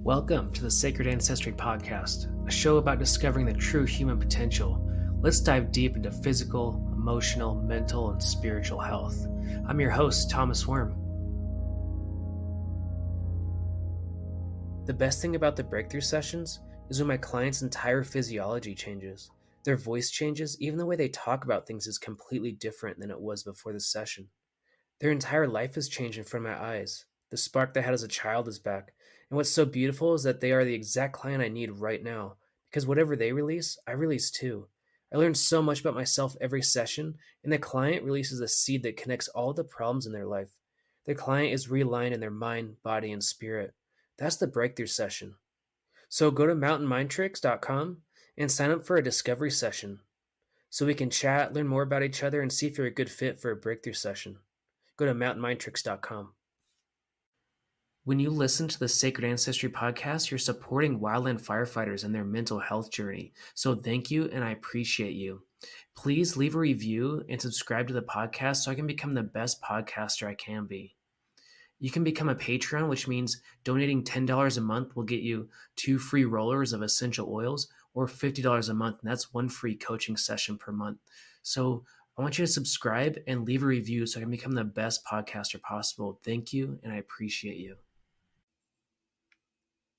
Welcome to the Sacred Ancestry Podcast, a show about discovering the true human potential. Let's dive deep into physical, emotional, mental, and spiritual health. I'm your host, Thomas Worm. The best thing about the breakthrough sessions is when my client's entire physiology changes. Their voice changes, even the way they talk about things is completely different than it was before the session. Their entire life has changed in front of my eyes. The spark they had as a child is back. And what's so beautiful is that they are the exact client I need right now. Because whatever they release, I release too. I learn so much about myself every session, and the client releases a seed that connects all the problems in their life. The client is realigned in their mind, body, and spirit. That's the breakthrough session. So go to mountainmindtricks.com and sign up for a discovery session so we can chat, learn more about each other, and see if you're a good fit for a breakthrough session. Go to mountainmindtricks.com. When you listen to the Sacred Ancestry podcast, you're supporting wildland firefighters in their mental health journey. So thank you, and I appreciate you. Please leave a review and subscribe to the podcast so I can become the best podcaster I can be. You can become a Patreon, which means donating $10 a month will get you 2 free rollers of essential oils, or $50 a month, and that's 1 free coaching session per month. So I want you to subscribe and leave a review so I can become the best podcaster possible. Thank you, and I appreciate you.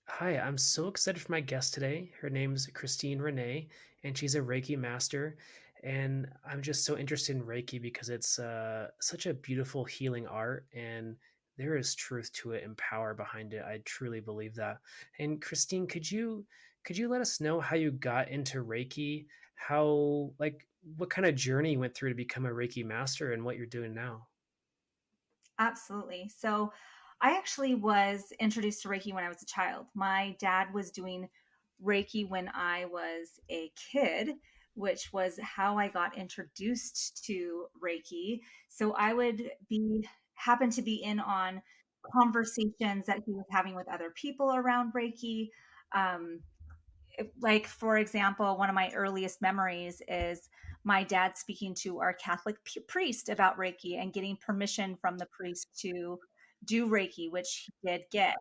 Hi, I'm so excited for my guest today. Her name's Christine Renee, and she's a Reiki master. And I'm just so interested in Reiki because it's such a beautiful healing art, and there is truth to it and power behind it. I truly believe that. And Christine, could you let us know how you got into Reiki? How what kind of journey you went through to become a Reiki master and what you're doing now? Absolutely. So I actually was introduced to Reiki when I was a child. My dad was doing Reiki when I was a kid, which was how I got introduced to Reiki. So I would be happen to be in on conversations that he was having with other people around Reiki. Um, like, for example, one of my earliest memories is my dad speaking to our Catholic priest about Reiki and getting permission from the priest to do Reiki, which he did get.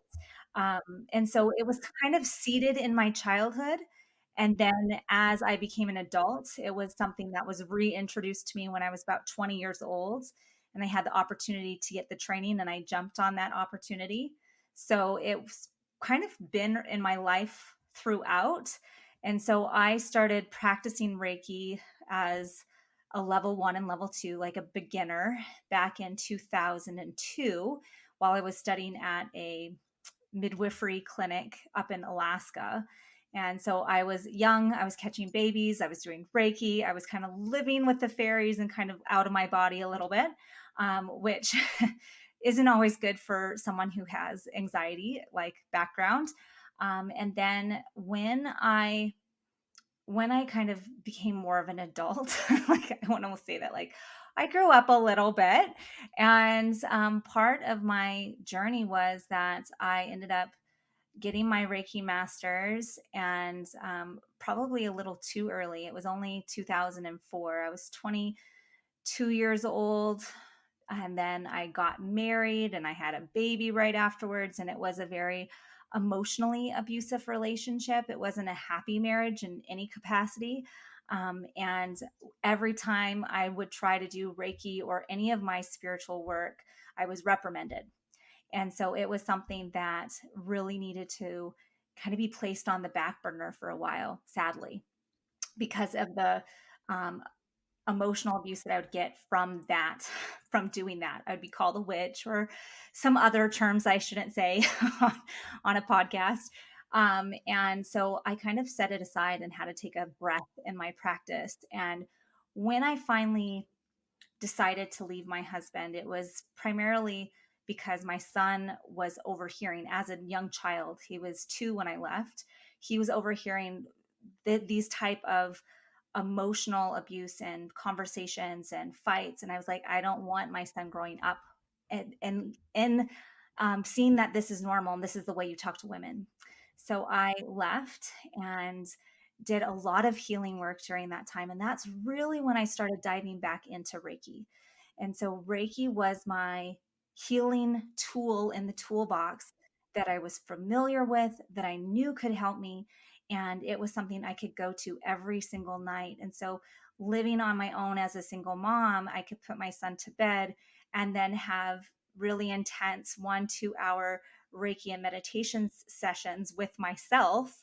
Um, and so it was kind of seeded in my childhood. And then as I became an adult, it was something that was reintroduced to me when I was about 20 years old. And I had the opportunity to get the training, and I jumped on that opportunity. So it's kind of been in my life throughout. And so I started practicing Reiki as a level 1 and level 2, like a beginner, back in 2002 while I was studying at a midwifery clinic up in Alaska. And so I was young, I was catching babies, I was doing Reiki, I was kind of living with the fairies and kind of out of my body a little bit, which isn't always good for someone who has anxiety like background. And then when I kind of became more of an adult, like I want to say that, like I grew up a little bit, and part of my journey was that I ended up getting my Reiki masters, and probably a little too early. It was only 2004. I was 22 years old. And then I got married and I had a baby right afterwards. And it was a very emotionally abusive relationship. It wasn't a happy marriage in any capacity. And every time I would try to do Reiki or any of my spiritual work, I was reprimanded. And so it was something that really needed to kind of be placed on the back burner for a while, sadly, because of the um, emotional abuse that I would get from that, from doing that. I would be called a witch or some other terms I shouldn't say on a podcast. And so I kind of set it aside and had to take a breath in my practice. And when I finally decided to leave my husband, it was primarily because my son was overhearing as a young child. He was 2 when I left. He was overhearing these type of emotional abuse and conversations and fights. And I was like, I don't want my son growing up and seeing that this is normal and this is the way you talk to women. So I left and did a lot of healing work during that time. And that's really when I started diving back into Reiki. And so Reiki was my healing tool in the toolbox. that I was familiar with, that I knew could help me. And it was something I could go to every single night. And so, living on my own as a single mom, I could put my son to bed and then have really intense 1-2 hour Reiki and meditation sessions with myself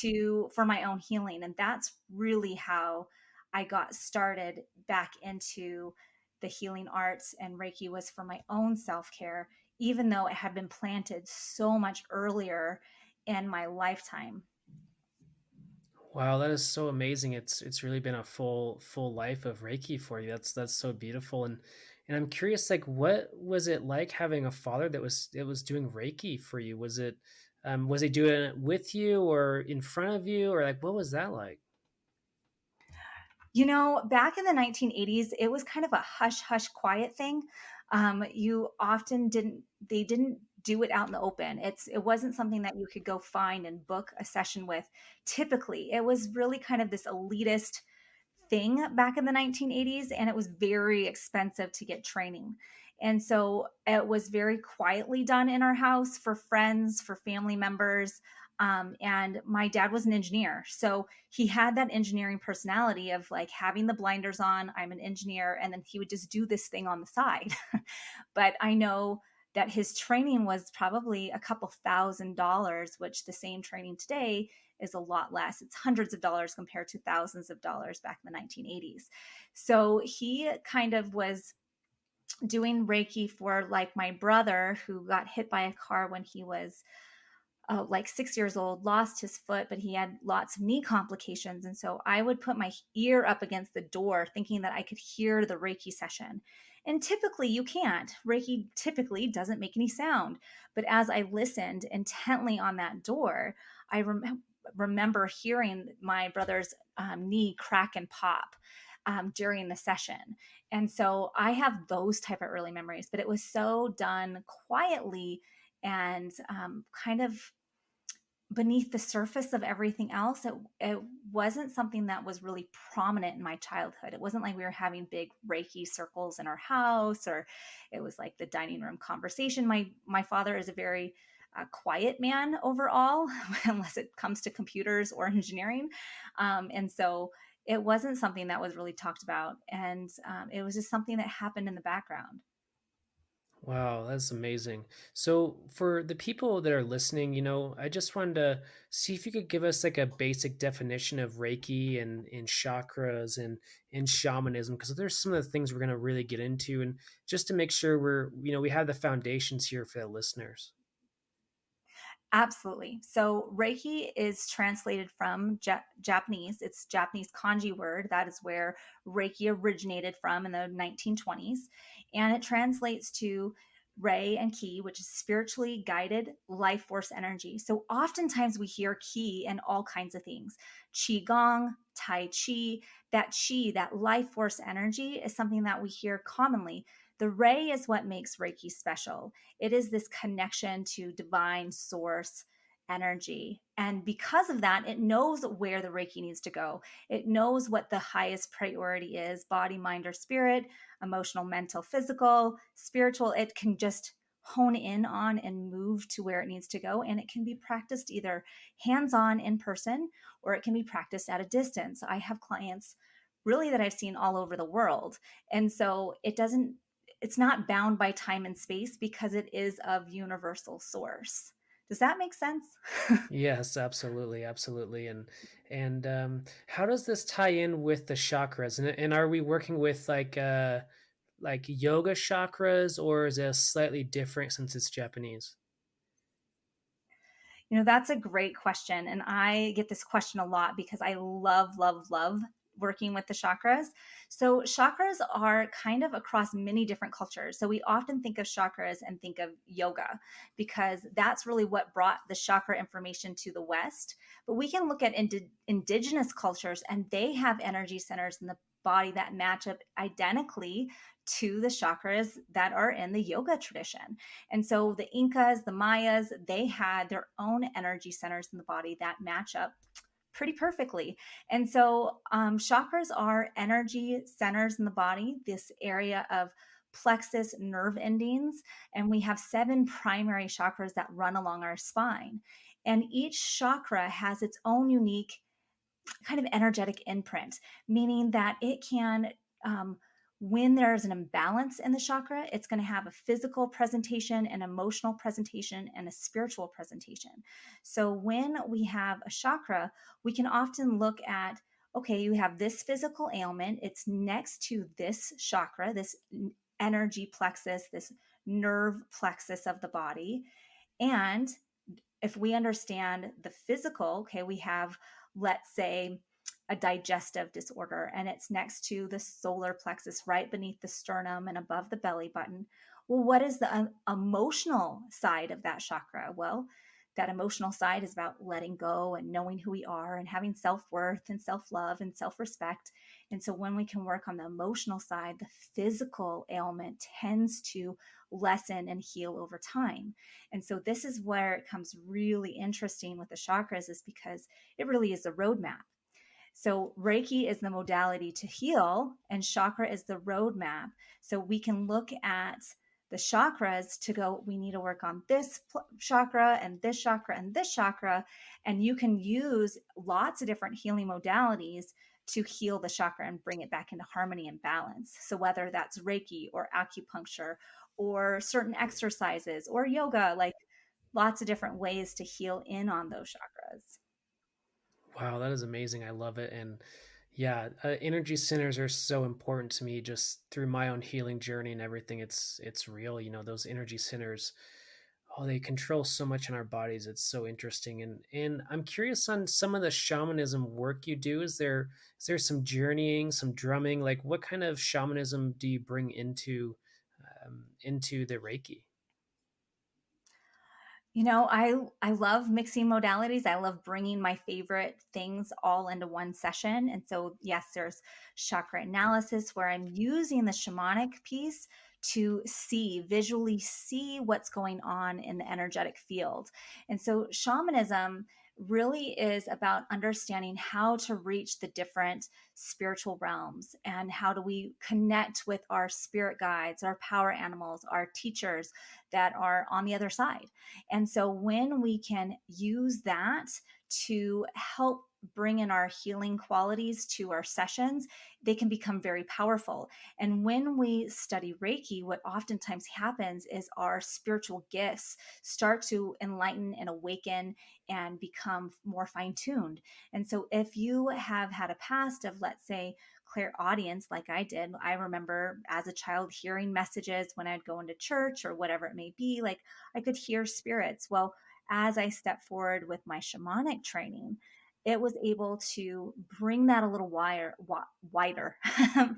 to for my own healing. And that's really how I got started back into the healing arts, and Reiki was for my own self-care, even though it had been planted so much earlier in my lifetime. Wow, that is so amazing. It's really been a full life of Reiki for you. That's so beautiful. And I'm curious, like, what was it like having a father that was doing Reiki for you? Was he doing it with you or in front of you, or like what was that like? Back in the 1980s, it was kind of a hush hush quiet thing. You often they didn't do it out in the open. It wasn't something that you could go find and book a session with. Typically, it was really kind of this elitist thing back in the 1980s, and it was very expensive to get training. And so it was very quietly done in our house for friends, for family members. And my dad was an engineer. So he had that engineering personality of like having the blinders on. I'm an engineer. And then he would just do this thing on the side. But I know that his training was probably a couple $1,000s, which the same training today is a lot less. It's hundreds of dollars compared to thousands of dollars back in the 1980s. So he kind of was doing Reiki for like my brother who got hit by a car when he was like 6 years old, lost his foot, but he had lots of knee complications. And so I would put my ear up against the door thinking that I could hear the Reiki session. And typically you can't. Reiki typically doesn't make any sound. But as I listened intently on that door, remember hearing my brother's knee crack and pop during the session. And so I have those type of early memories, but it was so done quietly and kind of beneath the surface of everything else. It wasn't something that was really prominent in my childhood. It wasn't like we were having big Reiki circles in our house, or it was like the dining room conversation. My father is a very quiet man overall, unless it comes to computers or engineering, and so it wasn't something that was really talked about, and it was just something that happened in the background. Wow, that's amazing. So, for the people that are listening, I just wanted to see if you could give us like a basic definition of Reiki and chakras and shamanism, because there's some of the things we're going to really get into, and just to make sure we have the foundations here for the listeners. Absolutely. So Reiki is translated from Japanese. It's Japanese kanji word. That is where Reiki originated from in the 1920s. And it translates to Rei and Ki, which is spiritually guided life force energy. So oftentimes we hear Ki in all kinds of things. Qigong, Tai Chi, that life force energy is something that we hear commonly. The Rei is what makes Reiki special. It is this connection to divine source energy. And because of that, it knows where the Reiki needs to go. It knows what the highest priority is: body, mind, or spirit, emotional, mental, physical, spiritual. It can just hone in on and move to where it needs to go. And it can be practiced either hands on in person, or it can be practiced at a distance. I have clients really that I've seen all over the world. And so it's not bound by time and space because it is of universal source. Does that make sense? Yes, absolutely, absolutely. And how does this tie in with the chakras? And are we working with like yoga chakras, or is it slightly different since it's Japanese? That's a great question. And I get this question a lot because I love, love, love working with the chakras. So, chakras are kind of across many different cultures. So, we often think of chakras and think of yoga because that's really what brought the chakra information to the West. But we can look at indigenous cultures, and they have energy centers in the body that match up identically to the chakras that are in the yoga tradition. And so the Incas, the Mayas, they had their own energy centers in the body that match up pretty perfectly. And so chakras are energy centers in the body, this area of plexus nerve endings, and we have 7 primary chakras that run along our spine. And each chakra has its own unique kind of energetic imprint, meaning that it can, um, when there's an imbalance in the chakra, it's going to have a physical presentation, an emotional presentation, and a spiritual presentation. So when we have a chakra, we can often look at, okay, you have this physical ailment, it's next to this chakra, this energy plexus, this nerve plexus of the body. And if we understand the physical, okay, we have, let's say, a digestive disorder and it's next to the solar plexus right beneath the sternum and above the belly button. Well, what is the emotional side of that chakra? Well, that emotional side is about letting go and knowing who we are and having self-worth and self-love and self-respect. And so when we can work on the emotional side, the physical ailment tends to lessen and heal over time. And so this is where it comes really interesting with the chakras, is because it really is a roadmap. So Reiki is the modality to heal, and chakra is the roadmap. So we can look at the chakras to go, we need to work on this chakra and this chakra and this chakra. And you can use lots of different healing modalities to heal the chakra and bring it back into harmony and balance. So whether that's Reiki or acupuncture or certain exercises or yoga, like lots of different ways to heal in on those chakras. Wow, that is amazing. I love it. And yeah, energy centers are so important to me just through my own healing journey and everything. It's real, those energy centers. Oh, they control so much in our bodies. It's so interesting. And I'm curious on some of the shamanism work you do. Is there some journeying, some drumming? Like what kind of shamanism do you bring into the Reiki? I love mixing modalities. I love bringing my favorite things all into one session. And so, yes, there's chakra analysis where I'm using the shamanic piece to visually see what's going on in the energetic field. And so, shamanism really is about understanding how to reach the different spiritual realms and how do we connect with our spirit guides, our power animals, our teachers that are on the other side. And so when we can use that to help bring in our healing qualities to our sessions, they can become very powerful. And when we study Reiki, what oftentimes happens is our spiritual gifts start to enlighten and awaken and become more fine tuned. And so if you have had a past of, let's say, clairaudience like I did, I remember as a child hearing messages when I'd go into church or whatever it may be, like I could hear spirits. Well, as I stepped forward with my shamanic training, it was able to bring that a little wider,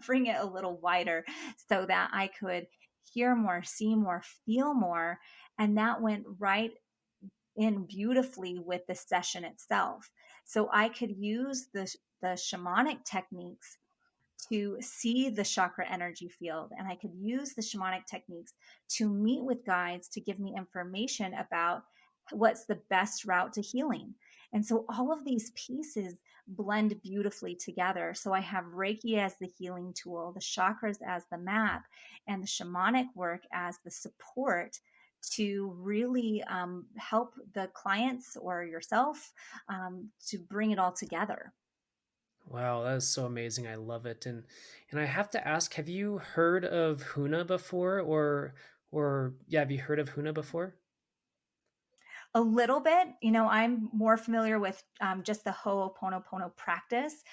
bring it a little wider so that I could hear more, see more, feel more. And that went right in beautifully with the session itself. So I could use the shamanic techniques to see the chakra energy field. And I could use the shamanic techniques to meet with guides to give me information about what's the best route to healing. And so all of these pieces blend beautifully together. So I have Reiki as the healing tool, the chakras as the map, and the shamanic work as the support to really help the clients or yourself to bring it all together. Wow, that is so amazing. I love it. And I have to ask, have you heard of Huna before or yeah, have you heard of Huna before? A little bit. I'm more familiar with just the Ho'oponopono practice,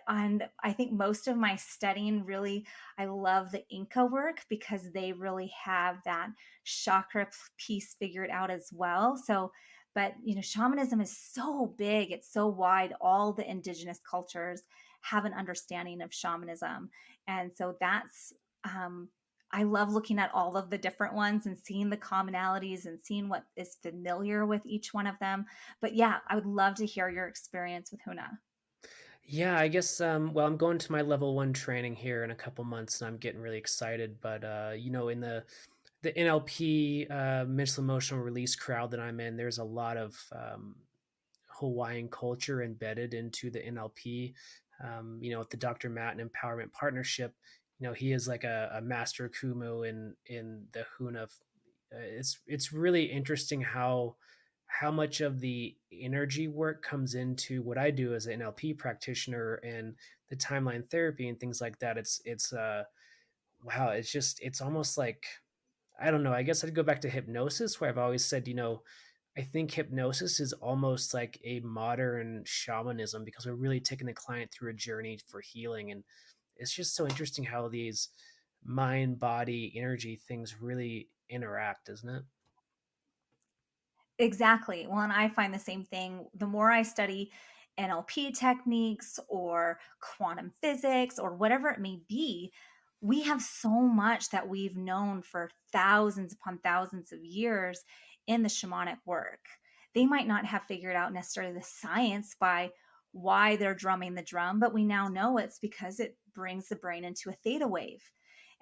and I think most of my studying really, I love the Inca work because they really have that chakra piece figured out as well. So, but shamanism is so big, it's so wide. All the indigenous cultures have an understanding of shamanism, and so that's I love looking at all of the different ones and seeing the commonalities and seeing what is familiar with each one of them. But yeah, I would love to hear your experience with Huna. Yeah, I guess well, I'm going to my level 1 training here in a couple months and I'm getting really excited, but in the NLP mental emotional release crowd that I'm in, there's a lot of Hawaiian culture embedded into the NLP. With the Dr. Matt and Empowerment Partnership, he is like a master kumu in the Huna. It's really interesting how much of the energy work comes into what I do as an NLP practitioner and the timeline therapy and things like that. It's wow, it's almost like, I don't know, I guess I'd go back to hypnosis, where I've always said, I think hypnosis is almost like a modern shamanism, because we're really taking the client through a journey for healing. And it's just so interesting how these mind, body, energy things really interact, isn't it? Exactly. Well, and I find the same thing. The more I study NLP techniques or quantum physics or whatever it may be, we have so much that we've known for thousands upon thousands of years in the shamanic work. They might not have figured out necessarily the science by why they're drumming the drum, but we now know it's because it brings the brain into a theta wave.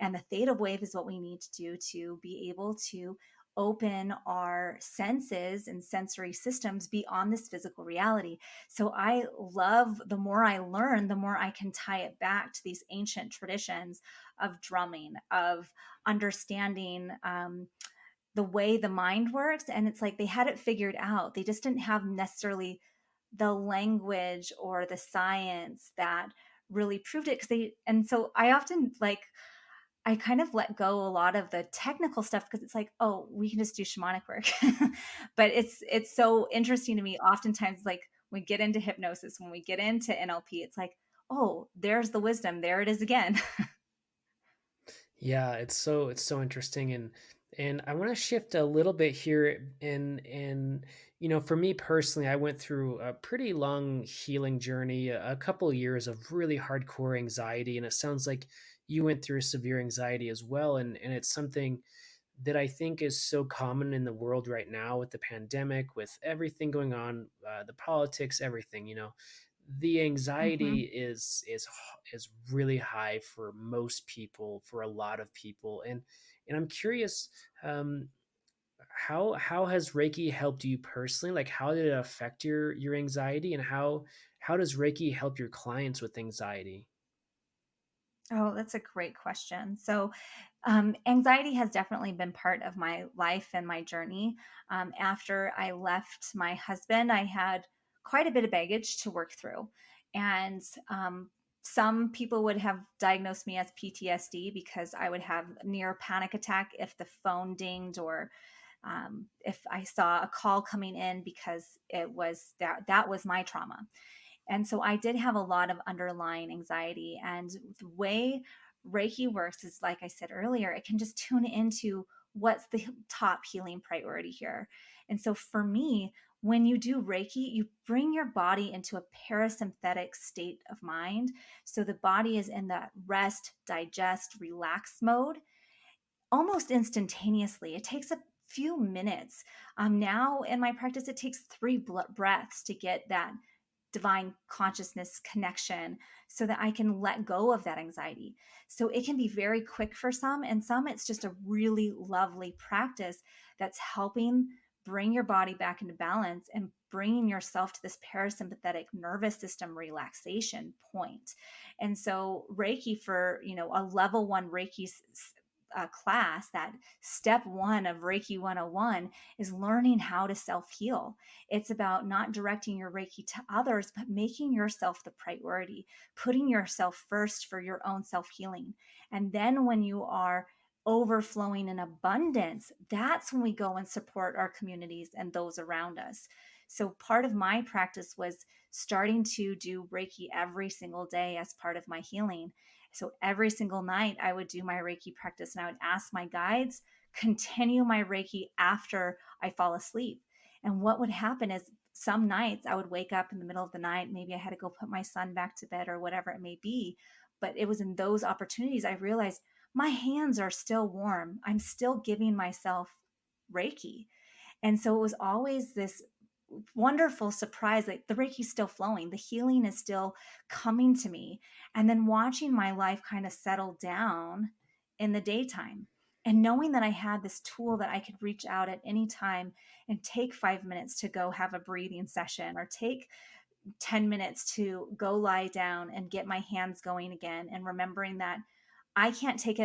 And the theta wave is what we need to do to be able to open our senses and sensory systems beyond this physical reality. So I love, the more I learn, the more I can tie it back to these ancient traditions of drumming, of understanding the way the mind works. And it's like they had it figured out. They just didn't have necessarily the language or the science that really proved it. And so I often like, I kind of let go a lot of the technical stuff because it's like, oh, we can just do shamanic work. But it's so interesting to me. Oftentimes, like when we get into hypnosis, when we get into NLP, it's like, oh, there's the wisdom. There it is again. Yeah, it's so interesting. And I want to shift a little bit here. And for me personally, I went through a pretty long healing journey, a couple of years of really hardcore anxiety, and it sounds like you went through severe anxiety as well. And it's something that I think is so common in the world right now, with the pandemic, with everything going on, the politics, everything. The anxiety Hmm. is really high for most people, for a lot of people. And I'm curious, um, how has Reiki helped you personally? Like, how did it affect your anxiety, and how does Reiki help your clients with anxiety? Oh, that's a great question. So, anxiety has definitely been part of my life and my journey. After I left my husband, I had quite a bit of baggage to work through. And some people would have diagnosed me as PTSD because I would have near panic attack if the phone dinged or if I saw a call coming in because that was my trauma. And so I did have a lot of underlying anxiety. And the way Reiki works is, like I said earlier, it can just tune into what's the top healing priority here. And so for me, when you do Reiki, you bring your body into a parasympathetic state of mind. So the body is in that rest, digest, relax mode almost instantaneously. It takes a few minutes. Now in my practice, it takes three breaths to get that divine consciousness connection so that I can let go of that anxiety. So it can be very quick for some, and some it's just a really lovely practice that's helping bring your body back into balance and bringing yourself to this parasympathetic nervous system relaxation point. And so Reiki for, a level 1 Reiki class, that step 1 of Reiki 101 is learning how to self heal. It's about not directing your Reiki to others, but making yourself the priority, putting yourself first for your own self healing. And then when you are overflowing in abundance, that's when we go and support our communities and those around us. So part of my practice was starting to do Reiki every single day as part of my healing. So every single night I would do my Reiki practice and I would ask my guides, continue my Reiki after I fall asleep. And what would happen is some nights I would wake up in the middle of the night. Maybe I had to go put my son back to bed or whatever it may be. But it was in those opportunities I realized my hands are still warm. I'm still giving myself Reiki. And so it was always this wonderful surprise that the Reiki's still flowing, the healing is still coming to me. And then watching my life kind of settle down in the daytime and knowing that I had this tool that I could reach out at any time and take 5 minutes to go have a breathing session or take 10 minutes to go lie down and get my hands going again. And remembering that I can't take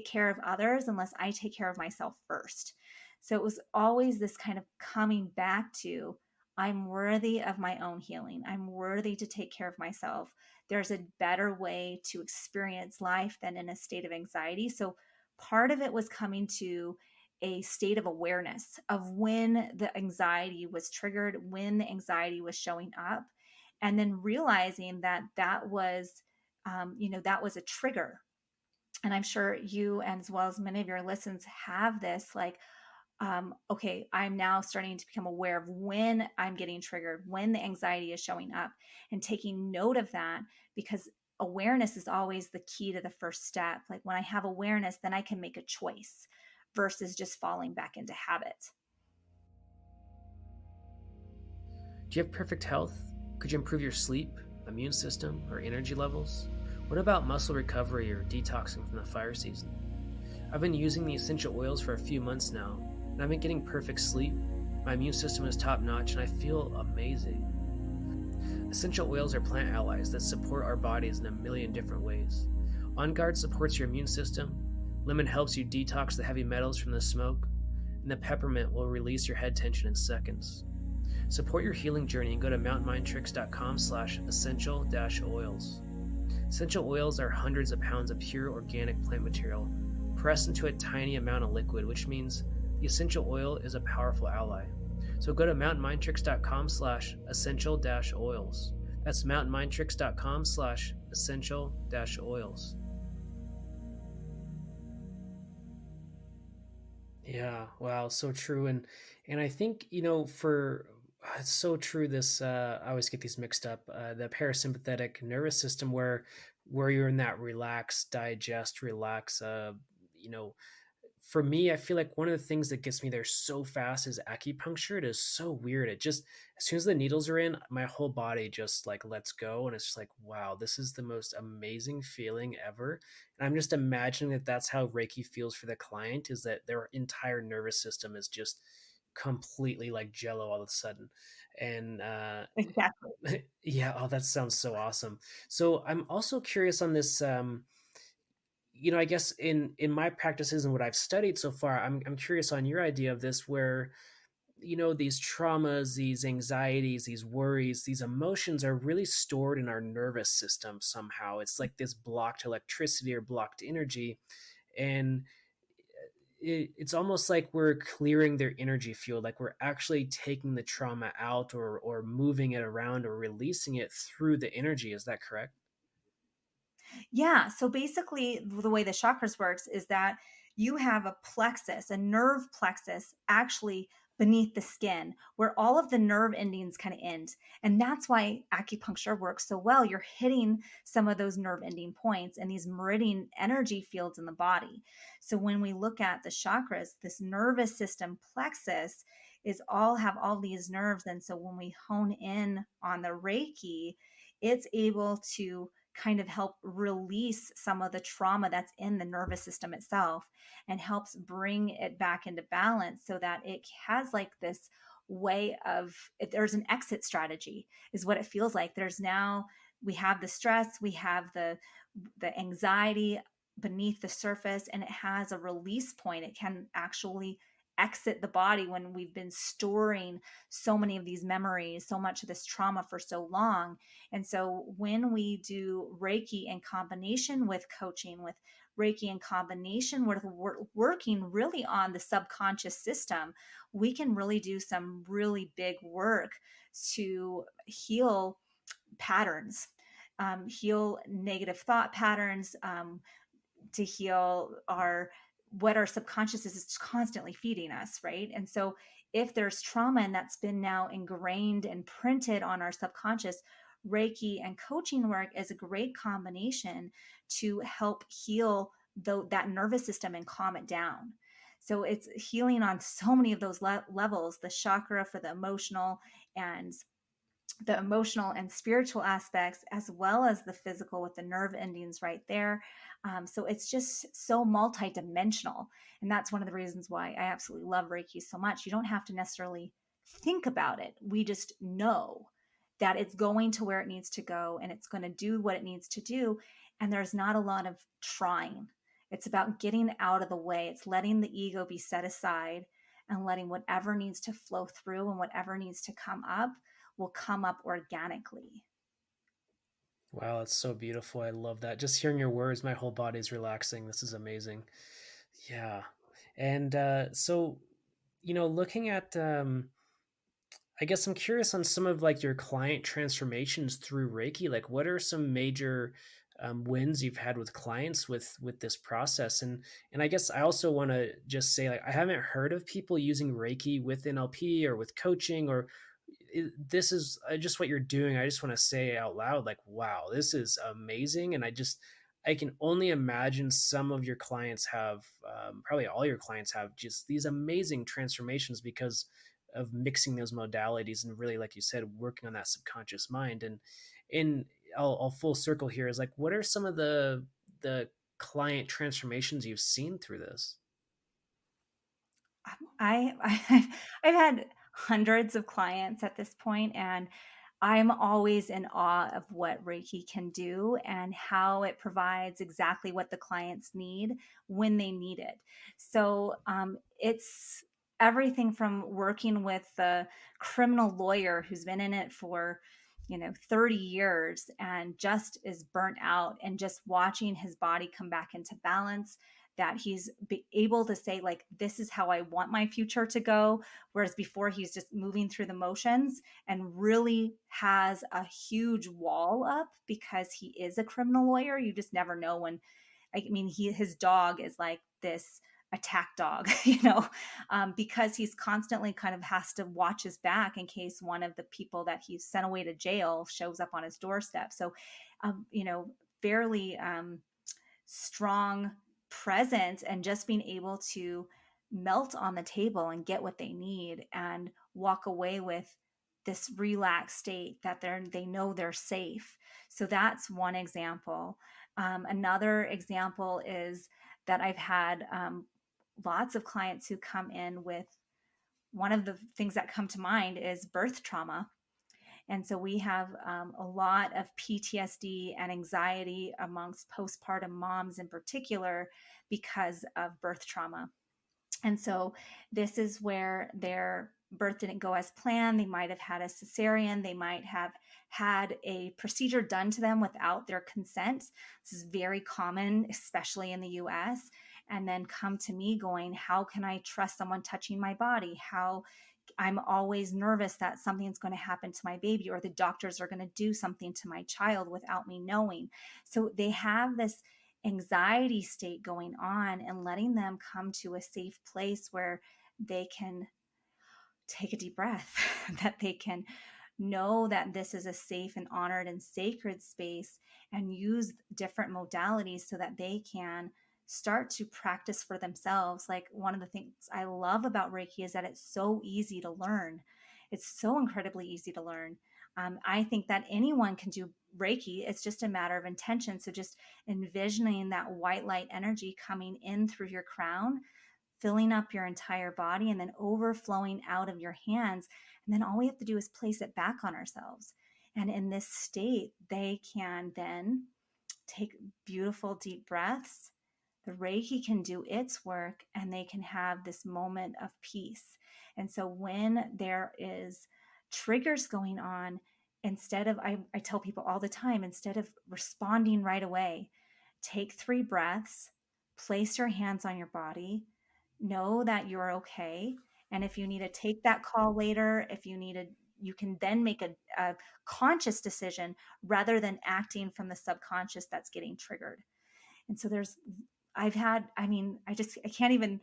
care of others unless I take care of myself first. So it was always this kind of coming back to, I'm worthy of my own healing. I'm worthy to take care of myself. There's a better way to experience life than in a state of anxiety. So part of it was coming to a state of awareness of when the anxiety was triggered, when the anxiety was showing up, and then realizing that that was, that was a trigger. And I'm sure you, as well as many of your listeners, have this like, okay, I'm now starting to become aware of when I'm getting triggered, when the anxiety is showing up, and taking note of that, because awareness is always the key to the first step. Like when I have awareness, then I can make a choice versus just falling back into habit. Do you have perfect health? Could you improve your sleep, immune system, or energy levels? What about muscle recovery or detoxing from the fire season? I've been using the essential oils for a few months now, and I've been getting perfect sleep. My immune system is top notch, and I feel amazing. Essential oils are plant allies that support our bodies in a million different ways. On Guard supports your immune system, lemon helps you detox the heavy metals from the smoke, and the peppermint will release your head tension in seconds. Support your healing journey and go to mountainmindtricks.com/essential-oils. Essential oils are hundreds of pounds of pure organic plant material pressed into a tiny amount of liquid, which means the essential oil is a powerful ally. So go to mountainmindtricks.com/essential-oils. That's mountainmindtricks.com/essential-oils. Yeah, wow, so true. And I think, for it's so true this I always get these mixed up. The parasympathetic nervous system where you're in that relax, digest, relax you know, for me, I feel like one of the things that gets me there so fast is acupuncture. It is so weird. It just, as soon as the needles are in, my whole body just like lets go. And it's just like, wow, this is the most amazing feeling ever. And I'm just imagining that that's how Reiki feels for the client, is that their entire nervous system is just completely like jello all of a sudden. And Exactly. yeah, oh, that sounds so awesome. So I'm also curious on this. I guess in my practices and what I've studied so far, I'm curious on your idea of this, where these traumas, these anxieties, these worries, these emotions are really stored in our nervous system somehow. It's like this blocked electricity or blocked energy, and it's almost like we're clearing their energy field, like we're actually taking the trauma out or moving it around or releasing it through the energy. Is that correct? Yeah. So basically, the way the chakras works is that you have a plexus, a nerve plexus, actually beneath the skin, where all of the nerve endings kind of end. And that's why acupuncture works so well. You're hitting some of those nerve ending points and these meridian energy fields in the body. So when we look at the chakras, this nervous system plexus is all have all these nerves. And so when we hone in on the Reiki, it's able to kind of help release some of the trauma that's in the nervous system itself and helps bring it back into balance so that it has like this way of, there's an exit strategy is what it feels like. There's now, we have the stress, we have the anxiety beneath the surface, and it has a release point. It can actually exit the body when we've been storing so many of these memories, so much of this trauma for so long. And so when we do Reiki in combination with coaching, with Reiki in combination with working really on the subconscious system, we can really do some really big work to heal patterns, heal negative thought patterns, to heal our what our subconscious is constantly feeding us, right? And so if there's trauma and that's been now ingrained and printed on our subconscious, Reiki and coaching work is a great combination to help heal that nervous system and calm it down. So it's healing on so many of those levels, the chakra for and the emotional and spiritual aspects, as well as the physical with the nerve endings right there. So it's just so multidimensional. And that's one of the reasons why I absolutely love Reiki so much. You don't have to necessarily think about it. We just know that it's going to where it needs to go and it's going to do what it needs to do. and there's not a lot of trying. It's about getting out of the way. It's letting the ego be set aside and letting whatever needs to flow through and whatever needs to come up will come up organically. Wow, it's so beautiful. I love that. Just hearing your words, my whole body's relaxing. This is amazing. Yeah. And so, looking at, I guess I'm curious on some of like your client transformations through Reiki. Like, what are some major wins you've had with clients with this process? And I guess I also want to just say, like, I haven't heard of people using Reiki with NLP or with coaching, or this is just what you're doing. I just want to say out loud, like, wow, this is amazing. And I can only imagine some of your clients have, probably all your clients have just these amazing transformations because of mixing those modalities and really, like you said, working on that subconscious mind. And in I'll full circle here is like, what are some of the client transformations you've seen through this? I've had hundreds of clients at this point, and I'm always in awe of what Reiki can do and how it provides exactly what the clients need when they need it. So it's everything from working with the criminal lawyer who's been in it for 30 years and just is burnt out, and just watching his body come back into balance, that he's able to say, like, this is how I want my future to go, whereas before he's just moving through the motions, and really has a huge wall up because he is a criminal lawyer. You just never know when, I mean, his dog is like this attack dog, because he's constantly kind of has to watch his back in case one of the people that he's sent away to jail shows up on his doorstep. So, fairly strong presence, and just being able to melt on the table and get what they need and walk away with this relaxed state that they know they're safe. So that's one example. Another example is that I've had lots of clients who come in with, one of the things that come to mind is birth trauma. And so we have a lot of PTSD and anxiety amongst postpartum moms in particular because of birth trauma. And so this is where their birth didn't go as planned. They might have had a cesarean. They might have had a procedure done to them without their consent. This is very common, especially in the US. And then come to me going, how can I trust someone touching my body? How I'm always nervous that something's going to happen to my baby, or the doctors are going to do something to my child without me knowing. So they have this anxiety state going on, and letting them come to a safe place where they can take a deep breath, that they can know that this is a safe and honored and sacred space, and use different modalities so that they can start to practice for themselves. Like, one of the things I love about Reiki is that it's so easy to learn. It's so incredibly easy to learn. I think that anyone can do Reiki. It's just a matter of intention. So just envisioning that white light energy coming in through your crown, filling up your entire body, and then overflowing out of your hands. And then all we have to do is place it back on ourselves. And in this state, they can then take beautiful deep breaths. The Reiki can do its work, and they can have this moment of peace. And so when there is triggers going on, instead of, I tell people all the time, instead of responding right away, take 3 breaths, place your hands on your body, know that you're okay. And if you need to take that call later, if you need to, you can then make a conscious decision rather than acting from the subconscious that's getting triggered. And so I've had, I mean, I can't even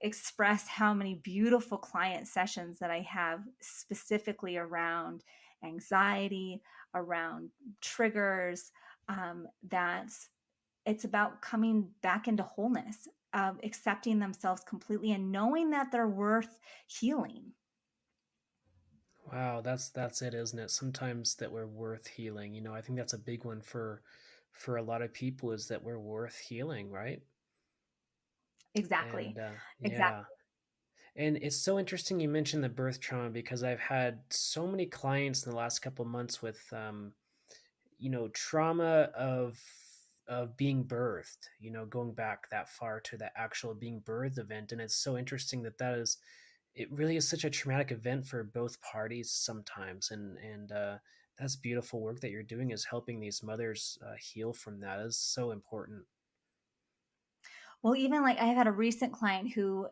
express how many beautiful client sessions that I have specifically around anxiety, around triggers, that it's about coming back into wholeness, accepting themselves completely, and knowing that they're worth healing. Wow, that's it, isn't it? Sometimes that we're worth healing. I think that's a big one for a lot of people, is that we're worth healing, right? Exactly. And yeah. Exactly. And it's so interesting you mentioned the birth trauma, because I've had so many clients in the last couple of months with trauma of of being birthed, going back that far to the actual being birthed event. And it's so interesting it really is such a traumatic event for both parties sometimes. And that's beautiful work that you're doing, is helping these mothers heal from that. Is so important. Well, even like I had a recent client who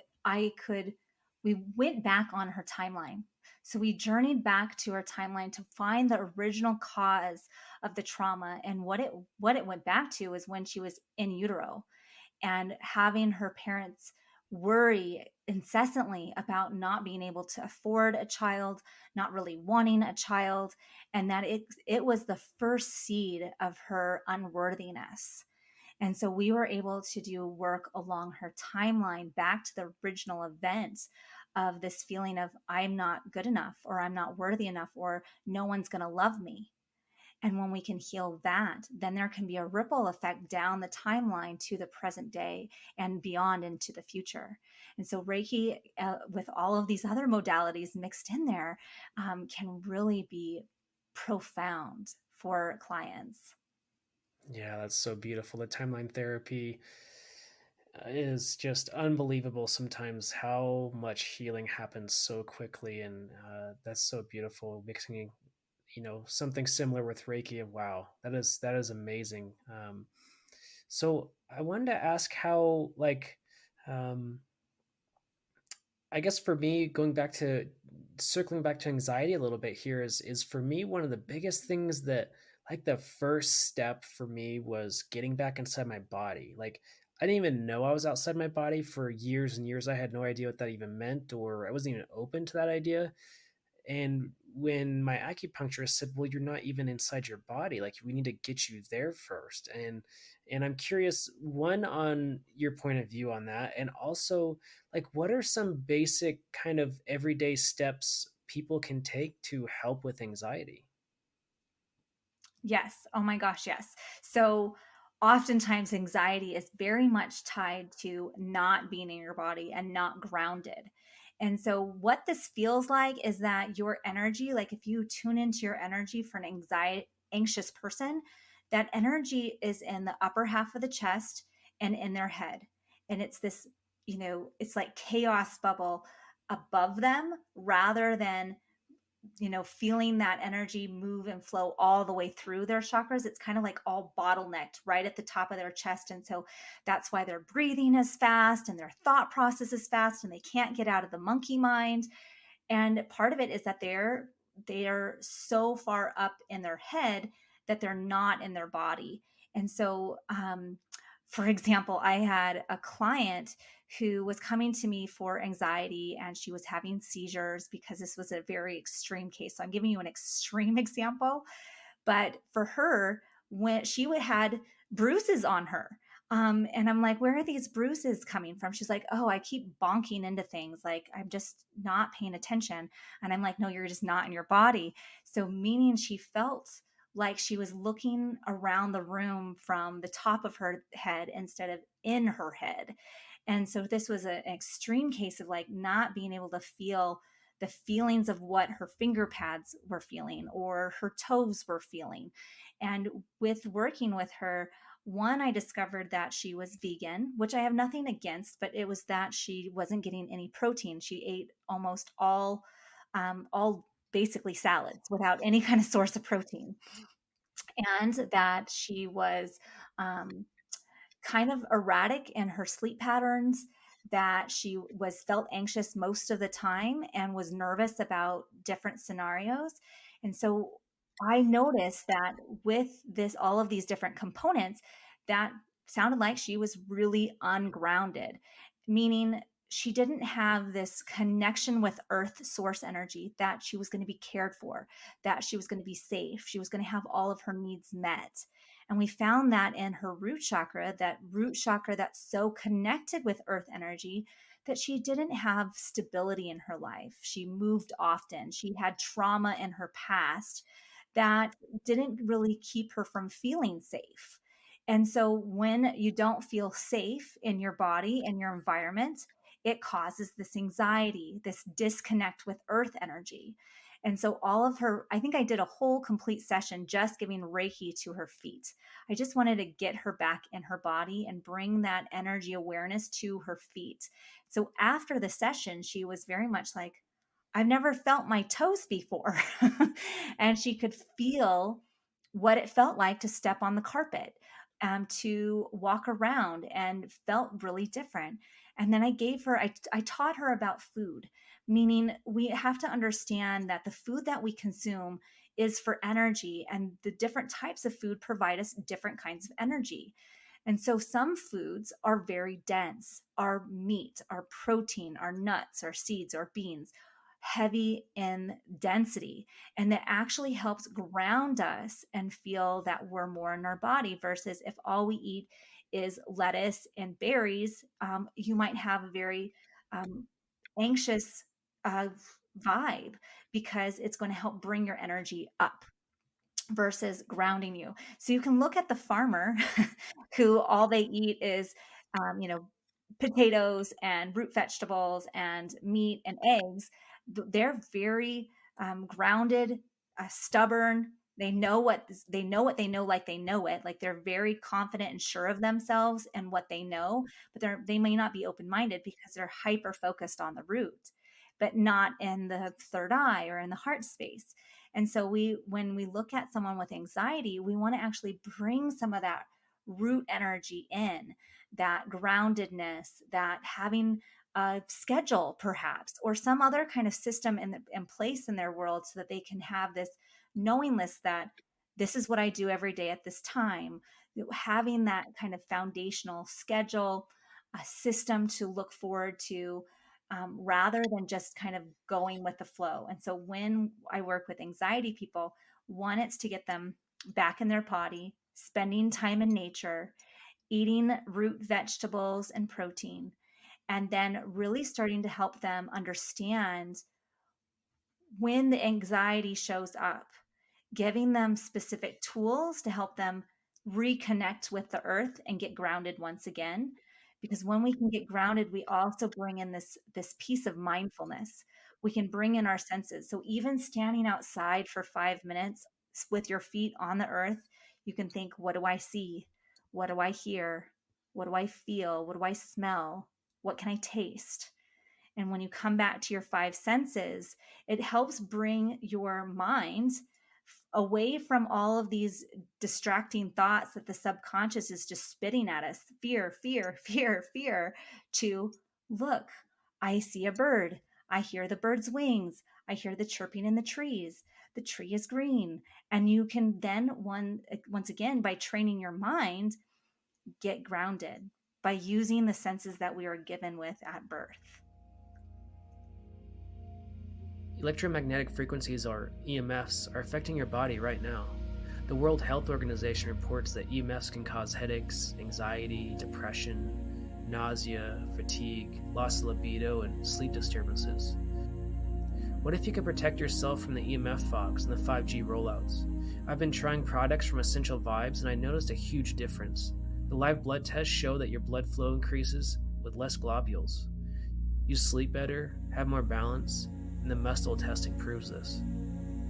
we went back on her timeline. So we journeyed back to her timeline to find the original cause of the trauma. And what it went back to was when she was in utero and having her parents worry incessantly about not being able to afford a child, not really wanting a child, and that it was the first seed of her unworthiness. And so we were able to do work along her timeline back to the original event of this feeling of I'm not good enough, or I'm not worthy enough, or no one's going to love me. And when we can heal that, then there can be a ripple effect down the timeline to the present day and beyond into the future. And so Reiki, with all of these other modalities mixed in there, can really be profound for clients. Yeah, that's so beautiful. The timeline therapy is just unbelievable sometimes, how much healing happens so quickly. And that's so beautiful, mixing something similar with Reiki. Wow, that is amazing. So I wanted to ask how, like, um, I guess for me, going back to circling back to anxiety a little bit here, is for me one of the biggest things that, like, the first step for me was getting back inside my body. Like, I didn't even know I was outside my body for years and years. I had no idea what that even meant, or I wasn't even open to that idea. And when my acupuncturist said, "Well, you're not even inside your body. Like, we need to get you there first." And I'm curious, one, on your point of view on that, and also, like, what are some basic kind of everyday steps people can take to help with anxiety? Yes. Oh my gosh, yes. So oftentimes anxiety is very much tied to not being in your body and not grounded. And so what this feels like is that your energy, like if you tune into your energy for an anxious person, that energy is in the upper half of the chest and in their head. And it's this, it's like chaos bubble above them rather than feeling that energy move and flow all the way through their chakras. It's kind of like all bottlenecked right at the top of their chest. And so that's why their breathing is fast and their thought process is fast and they can't get out of the monkey mind. And part of it is that they're so far up in their head that they're not in their body. And so for example, I had a client who was coming to me for anxiety and she was having seizures because this was a very extreme case. So I'm giving you an extreme example, but for her, when she would had bruises on her. And I'm like, where are these bruises coming from? She's like, oh, I keep bonking into things. Like, I'm just not paying attention. And I'm like, no, you're just not in your body. So, meaning she felt like she was looking around the room from the top of her head instead of in her head. And so this was an extreme case of like not being able to feel the feelings of what her finger pads were feeling or her toes were feeling. And with working with her, one, I discovered that she was vegan, which I have nothing against, but it was that she wasn't getting any protein. She ate almost all basically salads without any kind of source of protein, and that she was um, kind of erratic in her sleep patterns, that she was felt anxious most of the time and was nervous about different scenarios. And so I noticed that with this all of these different components, that sounded like she was really ungrounded, meaning she didn't have this connection with earth source energy, that she was going to be cared for, that she was going to be safe, she was going to have all of her needs met. And we found that in her root chakra that's so connected with earth energy, that she didn't have stability in her life. She moved often. She had trauma in her past that didn't really keep her from feeling safe. And so when you don't feel safe in your body and your environment, it causes this anxiety, this disconnect with earth energy. And so all of her, I think I did a whole complete session just giving Reiki to her feet. I just wanted to get her back in her body and bring that energy awareness to her feet. So after the session, she was very much like, I've never felt my toes before. And she could feel what it felt like to step on the carpet, to walk around, and felt really different. And then I taught her about food, meaning we have to understand that the food that we consume is for energy, and the different types of food provide us different kinds of energy. And so some foods are very dense, our meat, our protein, our nuts, our seeds, our beans, heavy in density. And that actually helps ground us and feel that we're more in our body versus if all we eat is lettuce and berries, you might have a very um, anxious uh, vibe because it's going to help bring your energy up versus grounding you. So you can look at the farmer who all they eat is, you know, potatoes and root vegetables and meat and eggs. They're very grounded, stubborn. They know what they know like they know it. Like they're very confident and sure of themselves and what they know, but they may not be open minded because they're hyper focused on the root, but not in the third eye or in the heart space. And so when we look at someone with anxiety, we want to actually bring some of that root energy in, that groundedness, that having a schedule perhaps, or some other kind of system in place in their world so that they can have this knowingness that this is what I do every day at this time. Having that kind of foundational schedule, a system to look forward to, rather than just kind of going with the flow. And so when I work with anxiety people, one, it's to get them back in their body, spending time in nature, eating root vegetables and protein, and then really starting to help them understand when the anxiety shows up, giving them specific tools to help them reconnect with the earth and get grounded once again. Because when we can get grounded, we also bring in this piece of mindfulness. We can bring in our senses. So even standing outside for 5 minutes with your feet on the earth, you can think, what do I see? What do I hear? What do I feel? What do I smell? What can I taste? And when you come back to your five senses, it helps bring your mind away from all of these distracting thoughts that the subconscious is just spitting at us, fear, fear, fear, fear, to look, I see a bird. I hear the bird's wings. I hear the chirping in the trees. The tree is green. And you can then, once again, by training your mind, get grounded by using the senses that we are given with at birth. Electromagnetic frequencies, or EMFs, are affecting your body right now. The World Health Organization reports that EMFs can cause headaches, anxiety, depression, nausea, fatigue, loss of libido, and sleep disturbances. What if you could protect yourself from the EMF fogs and the 5G rollouts? I've been trying products from Essential Vibes and I noticed a huge difference. The live blood tests show that your blood flow increases with less globules. You sleep better, have more balance, and the muscle testing proves this.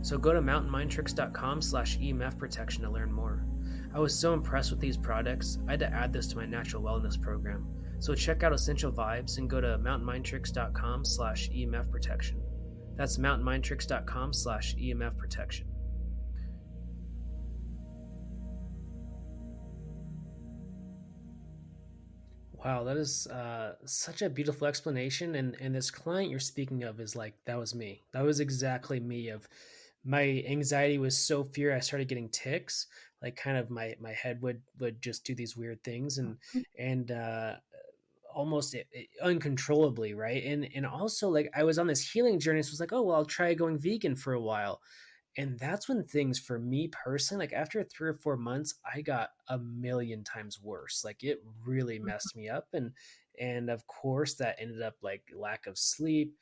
So go to mountainmindtricks.com/EMF protection to learn more. I was so impressed with these products, I had to add this to my natural wellness program. So check out Essential Vibes and go to mountainmindtricks.com/EMF protection. That's mountainmindtricks.com/EMF protection. Wow, that is such a beautiful explanation. And this client you're speaking of is like, that was me. That was exactly me. Of my anxiety was so fear, I started getting tics. Like kind of my head would just do these weird things and almost uncontrollably, right? And also like I was on this healing journey, so it was like, oh well, I'll try going vegan for a while. And that's when things for me personally, like after 3 or 4 months, I got a million times worse. Like it really messed me up. And of course that ended up like lack of sleep.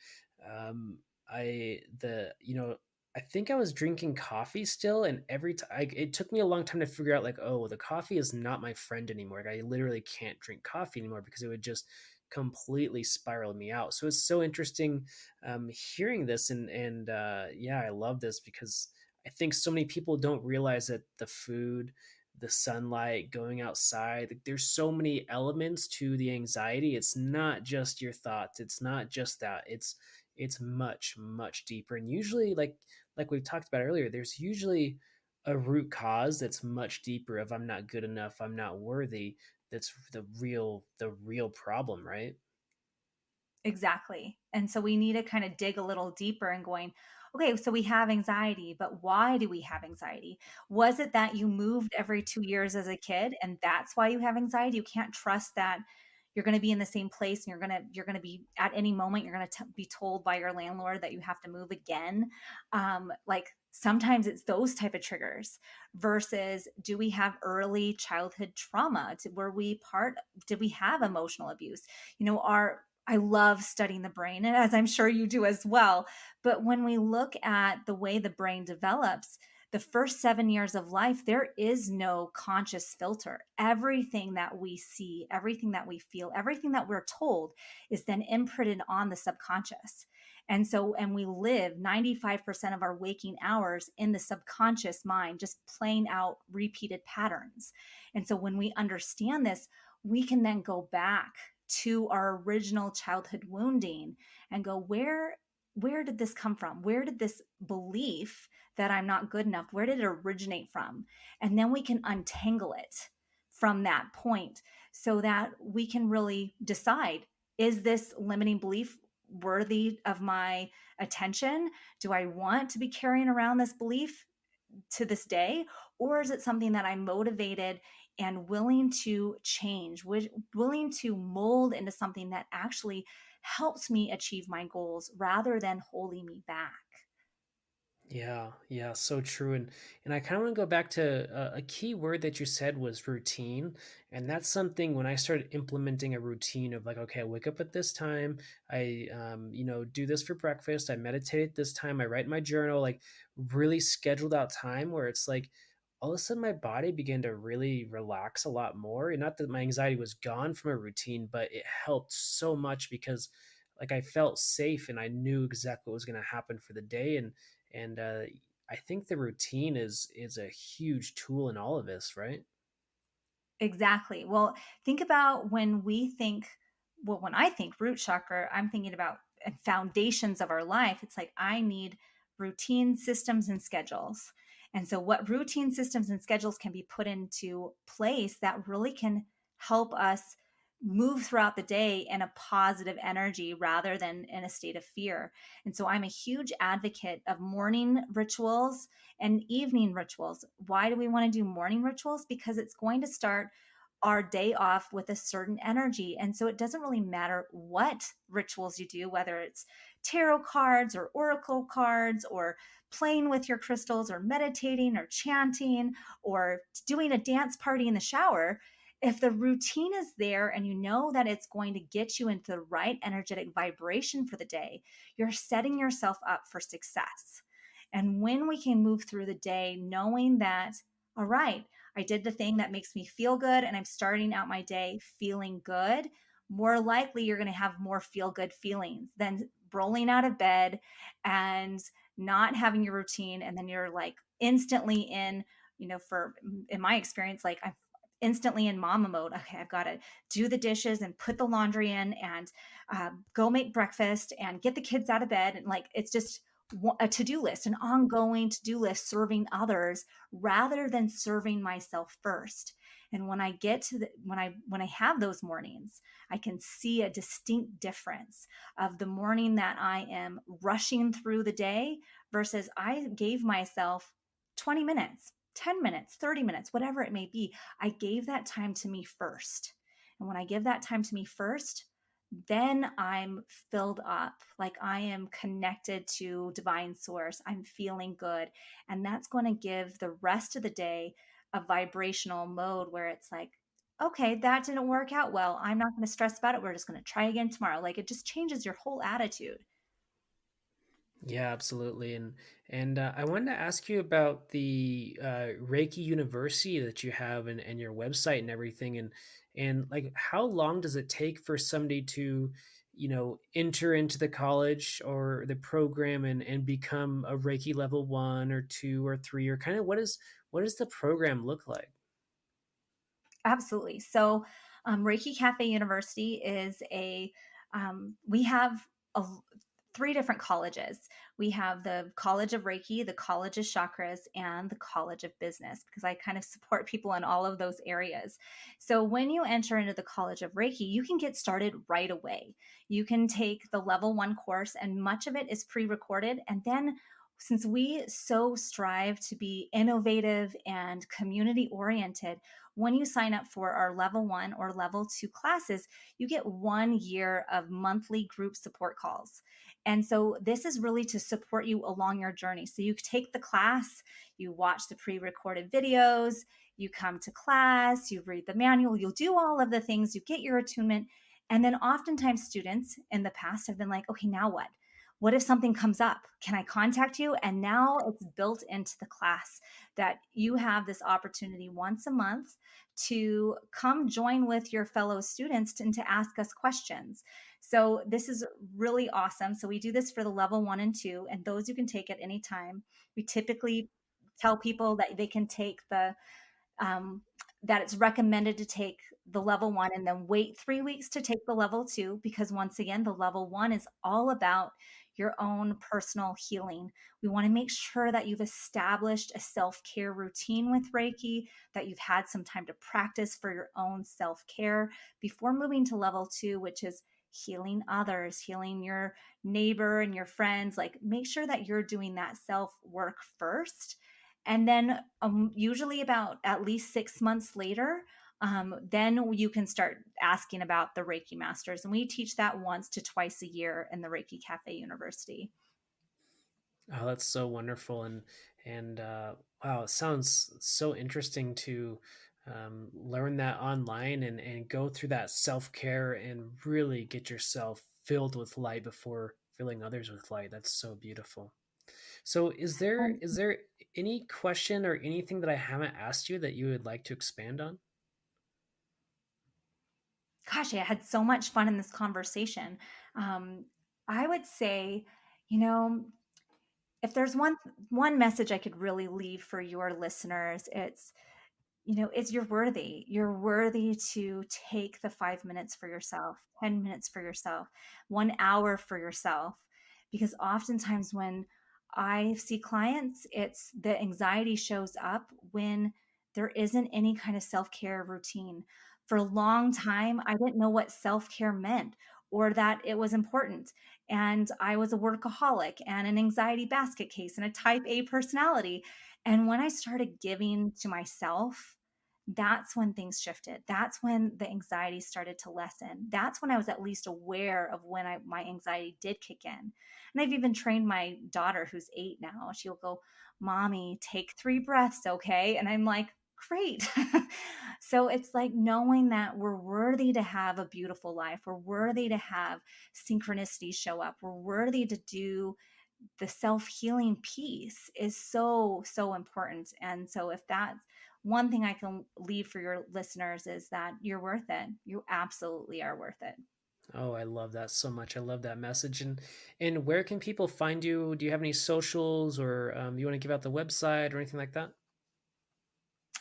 Um I the you know I think I was drinking coffee still, and every time it took me a long time to figure out like, oh, the coffee is not my friend anymore. Like, I literally can't drink coffee anymore because it would just completely spiraled me out. So it's so interesting hearing this, and yeah, I love this because I think so many people don't realize that the food, the sunlight, going outside, like, there's so many elements to the anxiety. It's not just your thoughts. It's not just that. It's much, much deeper. And usually, like we talked about earlier, there's usually a root cause that's much deeper of I'm not good enough, I'm not worthy. That's the real problem, right? Exactly. And so we need to kind of dig a little deeper and going, okay, so we have anxiety, but why do we have anxiety? Was it that you moved every 2 years as a kid and that's why you have anxiety? You can't trust that you're going to be in the same place and you're going to be at any moment you're going to be told by your landlord that you have to move again. Like sometimes it's those type of triggers versus do we have early childhood trauma? Were we part? Did we have emotional abuse? Our I love studying the brain, and as I'm sure you do as well. But when we look at the way the brain develops, the first 7 years of life, there is no conscious filter. Everything that we see, everything that we feel, everything that we're told is then imprinted on the subconscious. And we live 95% of our waking hours in the subconscious mind, just playing out repeated patterns. And so when we understand this, we can then go back to our original childhood wounding and go, where did this come from? Where did this belief that I'm not good enough, where did it originate from? And then we can untangle it from that point so that we can really decide, is this limiting belief worthy of my attention? Do I want to be carrying around this belief to this day? Or is it something that I'm motivated and willing to change, willing to mold into something that actually helps me achieve my goals rather than holding me back? Yeah, yeah, so true. And I kind of want to go back to a key word that you said was routine, and that's something when I started implementing a routine of like, okay, I wake up at this time, I do this for breakfast, I meditate at this time, I write in my journal, like really scheduled out time where it's like all of a sudden my body began to really relax a lot more. And not that my anxiety was gone from a routine, but it helped so much because like I felt safe and I knew exactly what was going to happen for the day. And I think the routine is a huge tool in all of this, right? Exactly. Well, think about when I think root chakra, I'm thinking about foundations of our life. It's like I need routine systems and schedules. And so, what routine systems and schedules can be put into place that really can help us move throughout the day in a positive energy rather than in a state of fear. And so, I'm a huge advocate of morning rituals and evening rituals. Why do we want to do morning rituals? Because it's going to start our day off with a certain energy. And so it doesn't really matter what rituals you do, whether it's tarot cards or oracle cards or playing with your crystals or meditating or chanting or doing a dance party in the shower. If the routine is there and you know that it's going to get you into the right energetic vibration for the day, you're setting yourself up for success. And when we can move through the day knowing that, all right, I did the thing that makes me feel good and I'm starting out my day feeling good, more likely you're going to have more feel good feelings than rolling out of bed and not having your routine. And then you're like instantly in, in my experience, like I'm instantly in mama mode. Okay, I've got to do the dishes and put the laundry in and go make breakfast and get the kids out of bed. And like, it's just a to-do list, an ongoing to-do list serving others rather than serving myself first. And when I get to when I have those mornings, I can see a distinct difference of the morning that I am rushing through the day versus I gave myself 20 minutes, 10 minutes, 30 minutes, whatever it may be. I gave that time to me first. And when I give that time to me first, then I'm filled up, like I am connected to divine source. I'm feeling good. And that's going to give the rest of the day a vibrational mode where it's like, okay, that didn't work out well. I'm not going to stress about it. We're just going to try again tomorrow. Like it just changes your whole attitude. Yeah, absolutely. And I wanted to ask you about the Reiki University that you have and your website and everything. And like, how long does it take for somebody to, enter into the college or the program and become a Reiki level 1 or 2 or 3, or kind of what does the program look like? Absolutely. So, Reiki Cafe University is we have a, three different colleges. We have the College of Reiki, the College of Chakras, and the College of Business, because I kind of support people in all of those areas. So, when you enter into the College of Reiki, you can get started right away. You can take the level one course, and much of it is pre recorded. And then since we so strive to be innovative and community oriented, when you sign up for our level one or level two classes, you get 1 year of monthly group support calls. And so this is really to support you along your journey. So you take the class, you watch the pre recorded videos, you come to class, you read the manual, you'll do all of the things, you get your attunement. And then oftentimes students in the past have been like, okay, now what? What if something comes up? Can I contact you? And now it's built into the class that you have this opportunity once a month to come join with your fellow students and to ask us questions. So this is really awesome. So we do this for the level one and two, and those you can take at any time. We typically tell people that they can take um, that it's recommended to take the level one and then wait 3 weeks to take the level two, because once again, the level one is all about your own personal healing. We want to make sure that you've established a self care routine with Reiki, that you've had some time to practice for your own self care before moving to level two, which is healing others, healing your neighbor and your friends. Like, make sure that you're doing that self work first, and then usually about at least 6 months later, then you can start asking about the Reiki Masters. And we teach that once to twice a year in the Reiki Cafe University. Oh, that's so wonderful, and wow, it sounds so interesting to learn that online and go through that self care and really get yourself filled with light before filling others with light. That's so beautiful. So, is there Um, is there any question or anything that I haven't asked you that you would like to expand on? Gosh, I had so much fun in this conversation. Um, I would say, you know, if there's one message I could really leave for your listeners, it's you're worthy. You're worthy to take the 5 minutes for yourself, 10 minutes for yourself, 1 hour for yourself. Because oftentimes when I see clients, it's the anxiety shows up when there isn't any kind of self care routine. For a long time, I didn't know what self care meant or that it was important. And I was a workaholic and an anxiety basket case and a type A personality. And when I started giving to myself, that's when things shifted. That's when the anxiety started to lessen. That's when I was at least aware of when my anxiety did kick in. And I've even trained my daughter, who's 8 now. She'll go, "Mommy, take 3 breaths, okay?" And I'm like, "Great." So it's like knowing that we're worthy to have a beautiful life. We're worthy to have synchronicity show up. We're worthy to do the self-healing piece is so so important. And so if that's one thing I can leave for your listeners, is that you're worth it. You absolutely are worth it. Oh, I love that so much. I love that message. And where can people find you? Do you have any socials, or you want to give out the website or anything like that?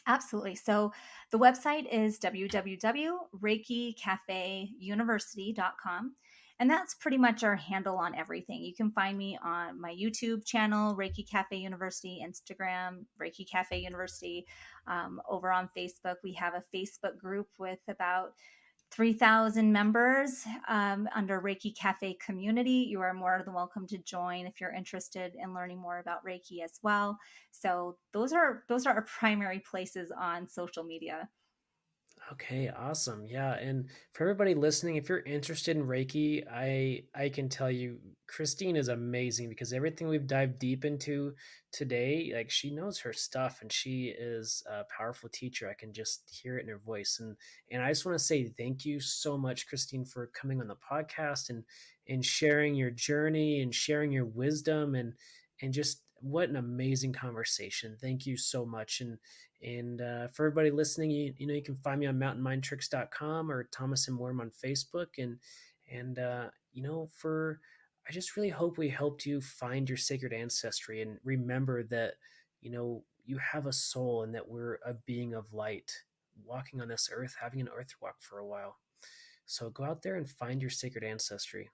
Absolutely. So the website is www.reikicafeuniversity.com. And that's pretty much our handle on everything. You can find me on my YouTube channel, Reiki Cafe University, Instagram, Reiki Cafe University. Over on Facebook, we have a Facebook group with about 3,000 members under Reiki Cafe Community. You are more than welcome to join if you're interested in learning more about Reiki as well. So those are our primary places on social media. Okay, awesome. Yeah, and for everybody listening, if you're interested in Reiki, I can tell you Christine is amazing, because everything we've dived deep into today, like, she knows her stuff and she is a powerful teacher. I can just hear it in her voice. And I just want to say thank you so much, Christine, for coming on the podcast and sharing your journey and sharing your wisdom and just what an amazing conversation. Thank you so much. And for everybody listening, you can find me on mountainmindtricks.com or Thomas and Worm on Facebook. For I just really hope we helped you find your sacred ancestry and remember that, you have a soul and that we're a being of light walking on this earth, having an earth walk for a while. So go out there and find your sacred ancestry.